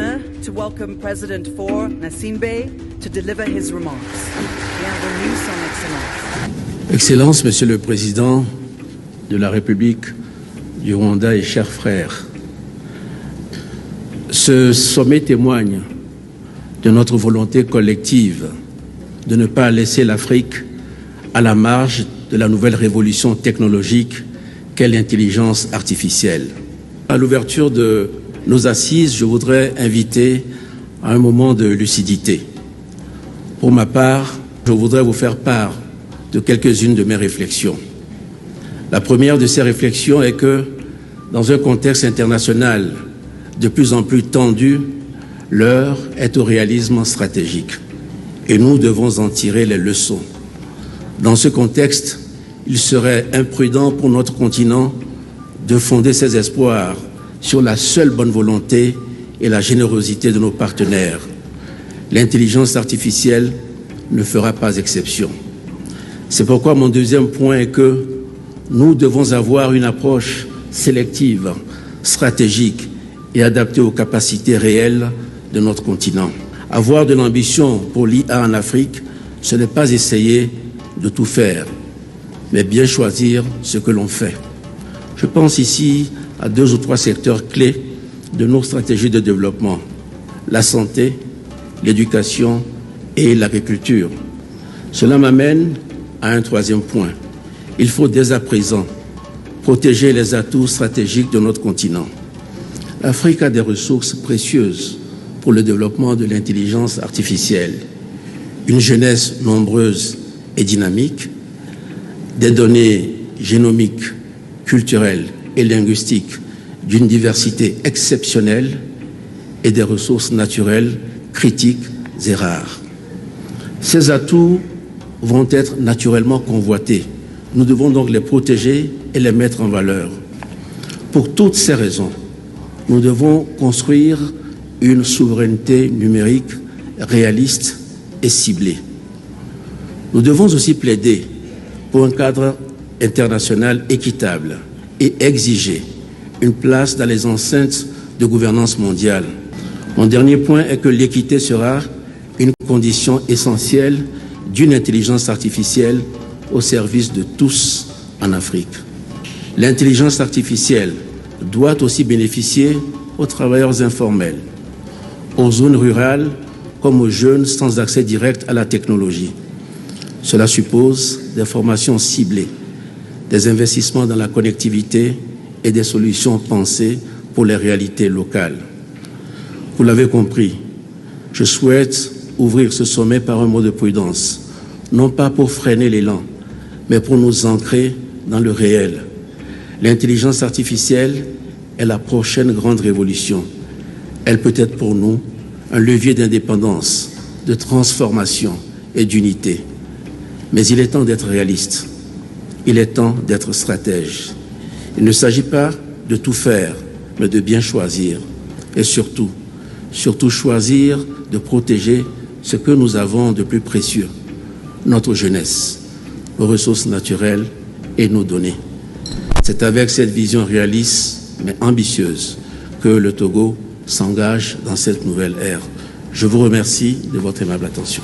honor to welcome President Faure Gnassingbé to deliver his remarks. Bienvenue, Son Excellence. Excellence, Monsieur le Président de la République du Rwanda et chers frères, ce sommet témoigne de notre volonté collective de ne pas laisser l'Afrique à la marge de la nouvelle révolution technologique qu'est l'intelligence artificielle. À l'ouverture de nos assises, je voudrais inviter à un moment de lucidité. Pour ma part, je voudrais vous faire part de quelques-unes de mes réflexions. La première de ces réflexions est que, dans un contexte international de plus en plus tendu, l'heure est au réalisme stratégique et nous devons en tirer les leçons. Dans ce contexte, il serait imprudent pour notre continent de fonder ses espoirs sur la seule bonne volonté et la générosité de nos partenaires. L'intelligence artificielle ne fera pas exception. C'est pourquoi mon deuxième point est que nous devons avoir une approche sélective, stratégique et adaptée aux capacités réelles de notre continent. Avoir de l'ambition pour l'IA en Afrique, ce n'est pas essayer de tout faire, mais bien choisir ce que l'on fait. Je pense ici à 2 ou 3 secteurs clés de nos stratégies de développement: la santé, l'éducation et l'agriculture. Cela m'amène à un troisième point. Il faut dès à présent protéger les atouts stratégiques de notre continent. L'Afrique a des ressources précieuses pour le développement de l'intelligence artificielle, une jeunesse nombreuse et dynamique, des données génomiques, culturelles et linguistiques d'une diversité exceptionnelle et des ressources naturelles critiques et rares. Ces atouts vont être naturellement convoités. Nous devons donc les protéger et les mettre en valeur. Pour toutes ces raisons, nous devons construire une souveraineté numérique réaliste et ciblée. Nous devons aussi plaider pour un cadre international équitable et exiger une place dans les enceintes de gouvernance mondiale. Mon dernier point est que l'équité sera une condition essentielle d'une intelligence artificielle au service de tous en Afrique. L'intelligence artificielle doit aussi bénéficier aux travailleurs informels, aux zones rurales comme aux jeunes sans accès direct à la technologie. Cela suppose des formations ciblées, des investissements dans la connectivité et des solutions pensées pour les réalités locales. Vous l'avez compris, je souhaite ouvrir ce sommet par un mot de prudence, non pas pour freiner l'élan, mais pour nous ancrer dans le réel. L'intelligence artificielle est la prochaine grande révolution. Elle peut être pour nous un levier d'indépendance, de transformation et d'unité. Mais il est temps d'être réaliste. Il est temps d'être stratège. Il ne s'agit pas de tout faire, mais de bien choisir. Et surtout choisir de protéger ce que nous avons de plus précieux, notre jeunesse, nos ressources naturelles et nos données. C'est avec cette vision réaliste, mais ambitieuse, que le Togo s'engage dans cette nouvelle ère. Je vous remercie de votre aimable attention.